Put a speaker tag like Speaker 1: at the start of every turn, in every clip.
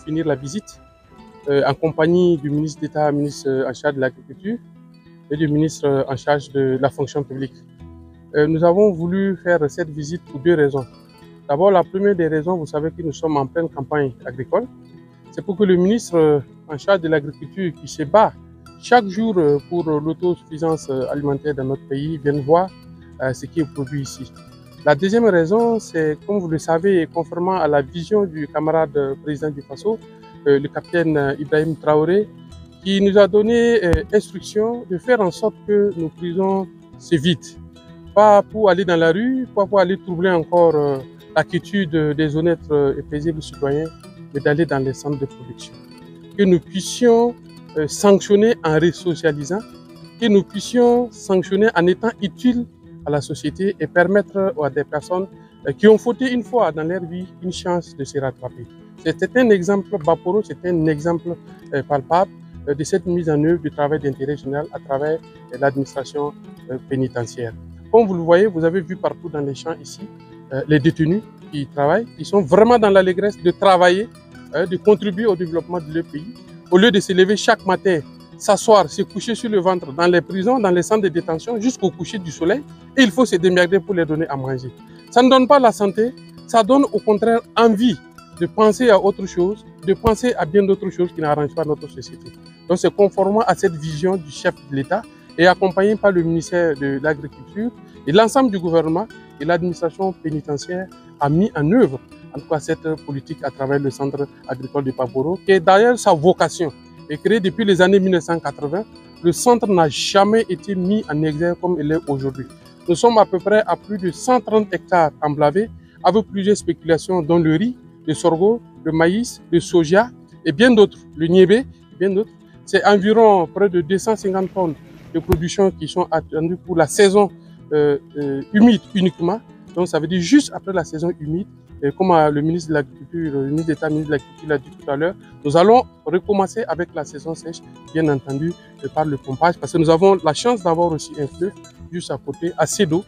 Speaker 1: Finir la visite en compagnie du ministre d'État, ministre en charge de l'Agriculture et du ministre en charge de la fonction publique. Nous avons voulu faire cette visite pour deux raisons. D'abord, la première des raisons, vous savez que nous sommes en pleine campagne agricole. C'est pour que le ministre en charge de l'agriculture qui se bat chaque jour pour l'autosuffisance alimentaire dans notre pays vienne voir ce qui est produit ici. La deuxième raison, c'est, comme vous le savez, conformément à la vision du camarade président du Faso, le capitaine Ibrahim Traoré, qui nous a donné instruction de faire en sorte que nos prisons se vident. Pas pour aller dans la rue, pas pour aller troubler encore la quiétude des honnêtes et paisibles citoyens, mais d'aller dans les centres de production. Que nous puissions sanctionner en resocialisant, que nous puissions sanctionner en étant utiles à la société et permettre à des personnes qui ont fauté une fois dans leur vie une chance de se rattraper. C'était un exemple, Baporo, c'était un exemple palpable de cette mise en œuvre du travail d'intérêt général à travers l'administration pénitentiaire. Comme vous le voyez, vous avez vu partout dans les champs ici, les détenus qui travaillent, qui sont vraiment dans l'allégresse de travailler, de contribuer au développement de leur pays, au lieu de se lever chaque matin, s'asseoir, se coucher sur le ventre dans les prisons, dans les centres de détention, jusqu'au coucher du soleil, et il faut se démerder pour les donner à manger. Ça ne donne pas la santé, ça donne au contraire envie de penser à autre chose, de penser à bien d'autres choses qui n'arrangent pas notre société. Donc c'est conformément à cette vision du chef de l'État et accompagné par le ministère de l'Agriculture et l'ensemble du gouvernement et l'administration pénitentiaire a mis en œuvre en tout cas cette politique à travers le centre agricole de Baporo, qui est d'ailleurs sa vocation. Et créé depuis les années 1980, le centre n'a jamais été mis en exergue comme il est aujourd'hui. Nous sommes à peu près à plus de 130 hectares emblavés, avec plusieurs spéculations dont le riz, le sorgho, le maïs, le soja et bien d'autres, le niébé, bien d'autres. C'est environ près de 250 tonnes de production qui sont attendues pour la saison humide uniquement. Donc ça veut dire juste après la saison humide. Et comme le ministre de l'Agriculture, le ministre d'État, ministre de l'Agriculture l'a dit tout à l'heure, nous allons recommencer avec la saison sèche, bien entendu, par le pompage, parce que nous avons la chance d'avoir aussi un fleuve juste à côté, assez d'eau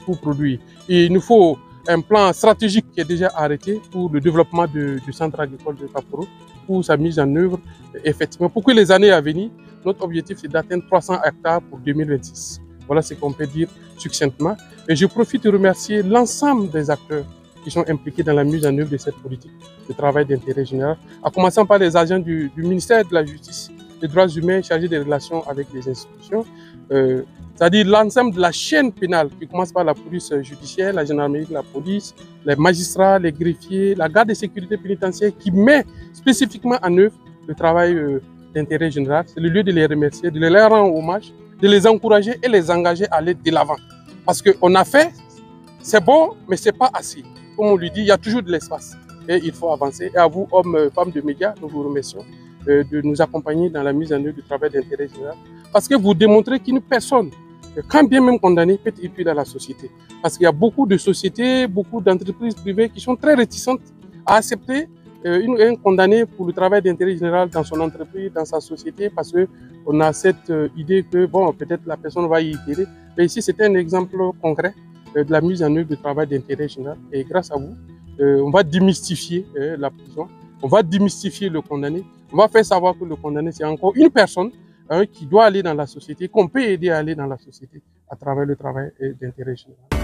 Speaker 1: pour produire. Et il nous faut un plan stratégique qui est déjà arrêté pour le développement du centre agricole de Baporo, pour sa mise en œuvre, effectivement, pour que les années à venir, notre objectif c'est d'atteindre 300 hectares pour 2026. Voilà ce qu'on peut dire succinctement. Et je profite de remercier l'ensemble des acteurs qui sont impliqués dans la mise en œuvre de cette politique de travail d'intérêt général, à commencer par les agents du ministère de la Justice, des droits humains chargés des relations avec les institutions, c'est-à-dire l'ensemble de la chaîne pénale qui commence par la police judiciaire, la gendarmerie, la police, les magistrats, les greffiers, la garde de sécurité pénitentiaire qui met spécifiquement en œuvre le travail d'intérêt général. C'est le lieu de les remercier, de leur rendre hommage, de les encourager et les engager à aller de l'avant. Parce qu'on a fait, c'est bon, mais ce n'est pas assez. Comme on lui dit, il y a toujours de l'espace et il faut avancer. Et à vous, hommes, femmes de médias, nous vous remercions de nous accompagner dans la mise en œuvre du travail d'intérêt général. Parce que vous démontrez qu'une personne, quand bien même condamnée, peut être utile à la société. Parce qu'il y a beaucoup de sociétés, beaucoup d'entreprises privées qui sont très réticentes à accepter un condamné pour le travail d'intérêt général dans son entreprise, dans sa société, parce qu'on a cette idée que, bon, peut-être la personne va y itérer. Mais ici, c'était un exemple concret de la mise en œuvre du travail d'intérêt général. Et grâce à vous, on va démystifier la prison, on va démystifier le condamné, on va faire savoir que le condamné, c'est encore une personne qui doit aller dans la société, qu'on peut aider à aller dans la société à travers le travail d'intérêt général.